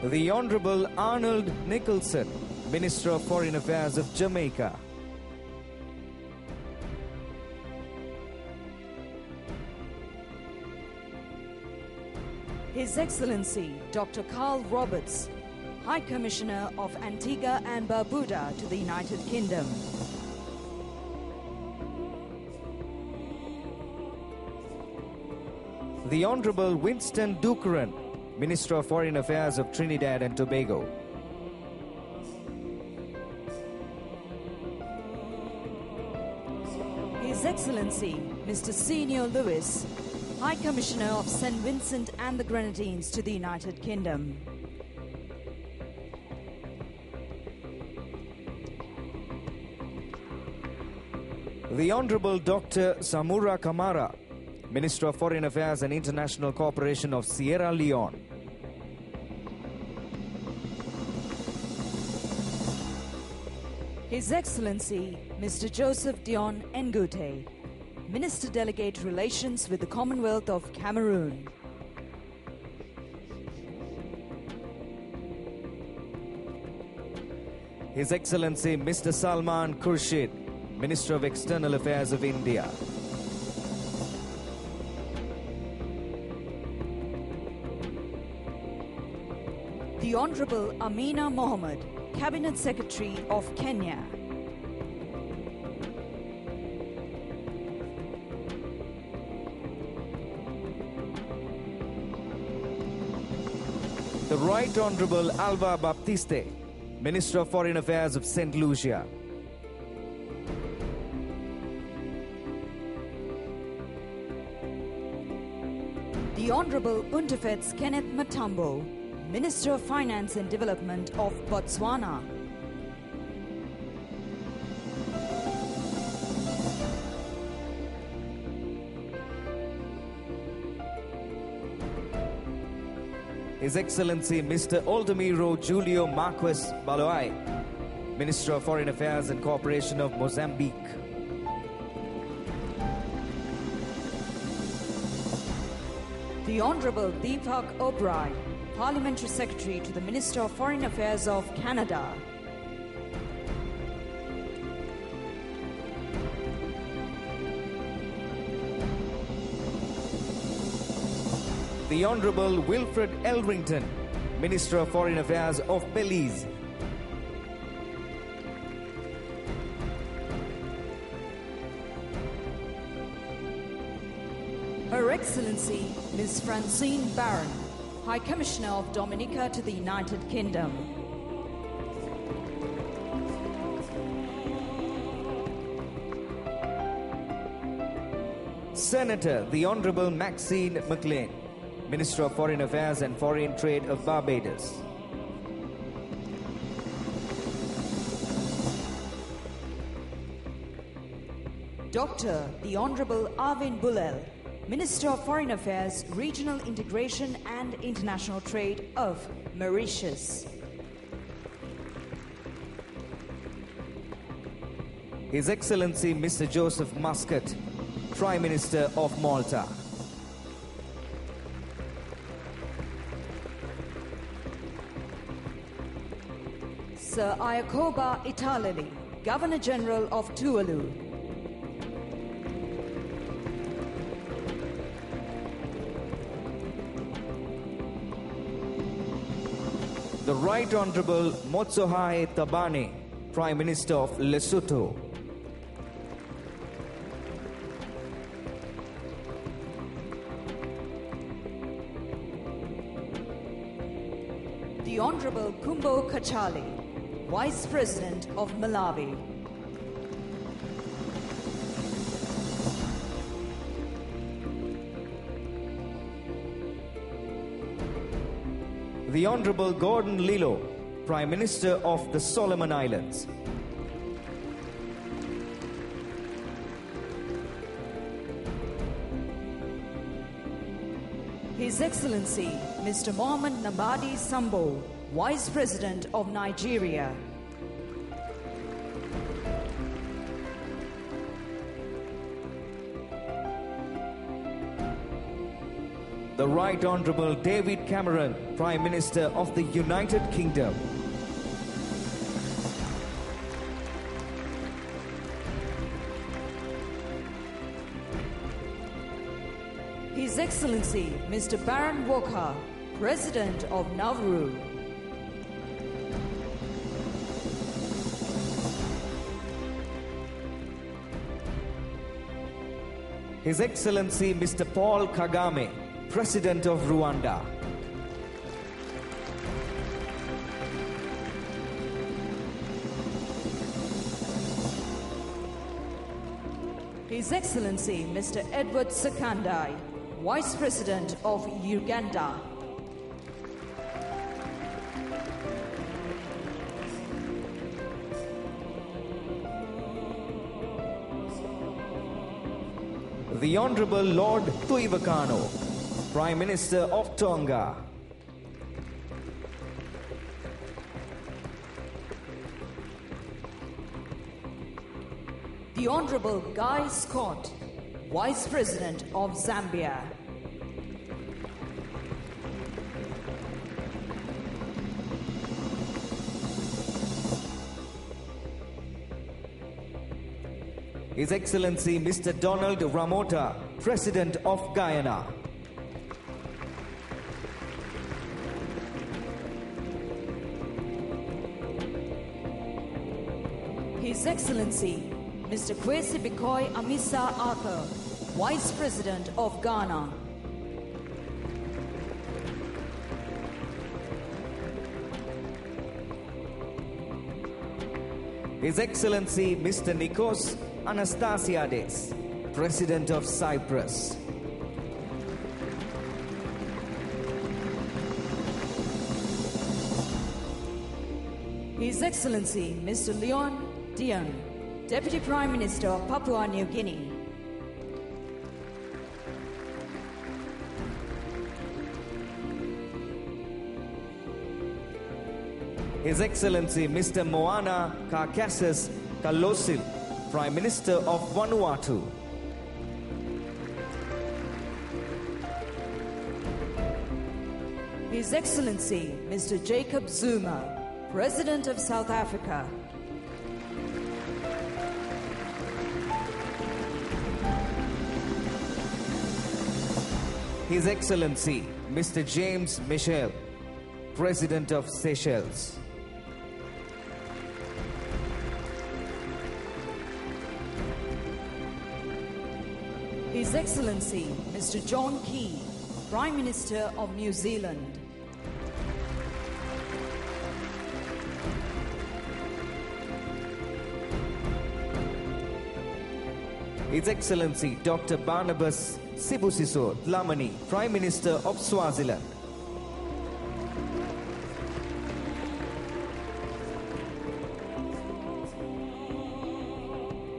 The Honorable Arnold Nicholson, Minister of Foreign Affairs of Jamaica. His Excellency Dr. Carl Roberts, High Commissioner of Antigua and Barbuda to the United Kingdom. The Honorable Winston Dukeran, Minister of Foreign Affairs of Trinidad and Tobago. His Excellency Mr. Senior Lewis, High Commissioner of St. Vincent and the Grenadines to the United Kingdom. The Honorable Dr. Samura Kamara, Minister of Foreign Affairs and International Cooperation of Sierra Leone. His Excellency Mr. Joseph Dion Ngute, Minister Delegate Relations with the Commonwealth of Cameroon. His Excellency Mr. Salman Khurshid, Minister of External Affairs of India. The Honorable Amina Mohammed, Cabinet Secretary of Kenya. The Right Honorable Alva Baptiste, Minister of Foreign Affairs of St. Lucia. The Honorable Unterfetz Kenneth Matambo, Minister of Finance and Development of Botswana. His Excellency Mr. Oldemiro Julio Marques Baloai, Minister of Foreign Affairs and Cooperation of Mozambique. The Honorable Deepak Oberoi, Parliamentary Secretary to the Minister of Foreign Affairs of Canada. The Honorable Wilfred Elrington, Minister of Foreign Affairs of Belize. Her Excellency Ms. Francine Barron, High Commissioner of Dominica to the United Kingdom. Senator, the Honorable Maxine McLean, Minister of Foreign Affairs and Foreign Trade of Barbados. Dr. the Honorable Arvin Bulel, Minister of Foreign Affairs, Regional Integration and International Trade of Mauritius. His Excellency Mr. Joseph Muscat, Prime Minister of Malta. Sir Iacoba Italili, Governor General of Tuvalu. The Right Honorable Motsohai Tabane, Prime Minister of Lesotho. The Honorable Kumbo Kachali, Vice President of Malawi. The Honorable Gordon Lilo, Prime Minister of the Solomon Islands. His Excellency Mr. Mohamed Nabadi Sambo, Vice President of Nigeria. the Right Honourable David Cameron, Prime Minister of the United Kingdom. His Excellency Mr. Baron Walker, President of Nauru. His Excellency Mr. Paul Kagame, President of Rwanda. His Excellency Mr. Edward Sakandai, Vice President of Uganda. The Honourable Lord Tuivakano, Prime Minister of Tonga. The Honourable Guy Scott, Vice President of Zambia. His Excellency Mr. Donald Ramota, President of Guyana. His Excellency Mr. Kwesi Bikoy Amisa Arthur, Vice President of Ghana. His Excellency Mr. Nikos Anastasiades, President of Cyprus. His Excellency Mr. Leon Dion, Deputy Prime Minister of Papua New Guinea. His Excellency Mr. Moana Karkassis Kalosil, Prime Minister of Vanuatu. His Excellency Mr. Jacob Zuma, President of South Africa. His Excellency Mr. James Michel, President of Seychelles. His Excellency Mr. John Key, Prime Minister of New Zealand. His Excellency Dr. Barnabas Sibusiso Dlamini, Prime Minister of Swaziland.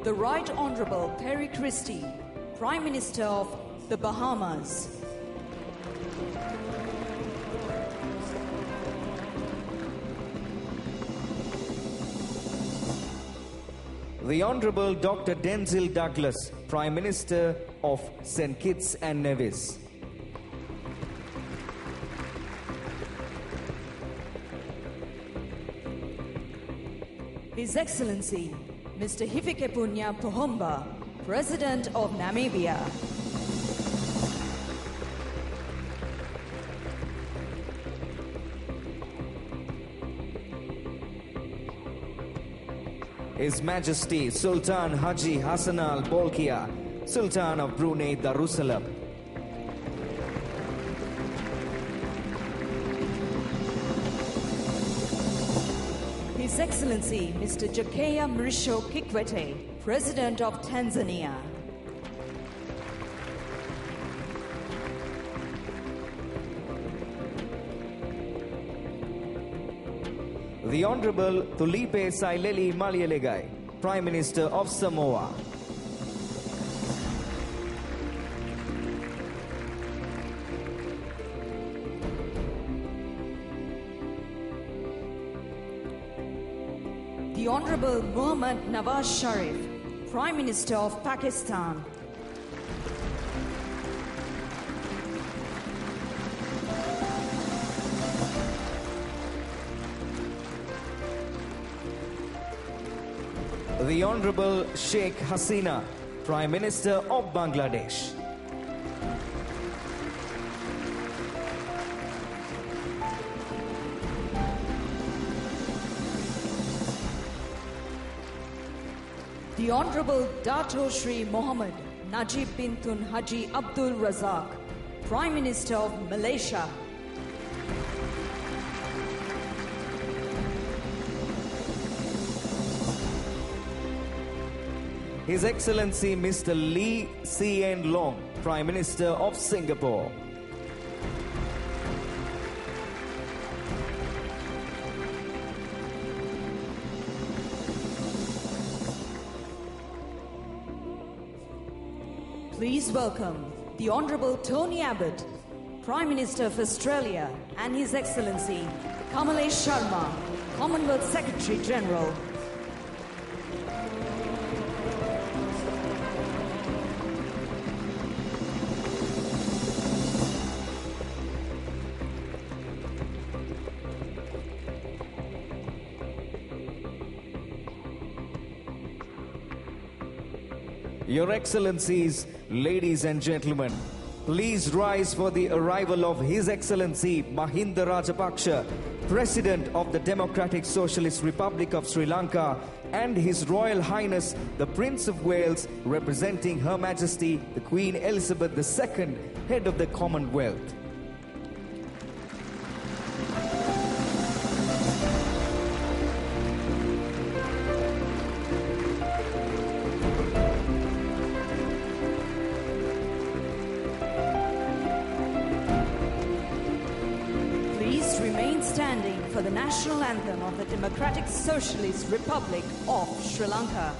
The Right Honourable Perry Christie, Prime Minister of the Bahamas. The Honourable Dr. Denzil Douglas, Prime Minister of St. Kitts and Nevis. His Excellency Mr. Hifikepunye Pohamba, President of Namibia. His Majesty Sultan Haji Hassan Al Bolkiah, Sultan of Brunei Darussalam. His Excellency Mr. Jakaya Mrisho Kikwete, President of Tanzania. The Honourable Tulipe Saileli Malielegai, Prime Minister of Samoa. The Honourable Muhammad Nawaz Sharif, Prime Minister of Pakistan. The Honorable Sheikh Hasina, Prime Minister of Bangladesh. The Honorable Dato Shri Mohammed Najib bin Tun Haji Abdul Razak, Prime Minister of Malaysia. His Excellency Mr. Lee Hsien Loong, Prime Minister of Singapore. Please welcome the Honorable Tony Abbott, Prime Minister of Australia, and His Excellency Kamalesh Sharma, Commonwealth Secretary General. Your Excellencies, ladies and gentlemen, please rise for the arrival of His Excellency Mahinda Rajapaksa, President of the Democratic Socialist Republic of Sri Lanka, and His Royal Highness the Prince of Wales, representing Her Majesty the Queen Elizabeth II, Head of the Commonwealth. Please remain standing for the national anthem of the Democratic Socialist Republic of Sri Lanka.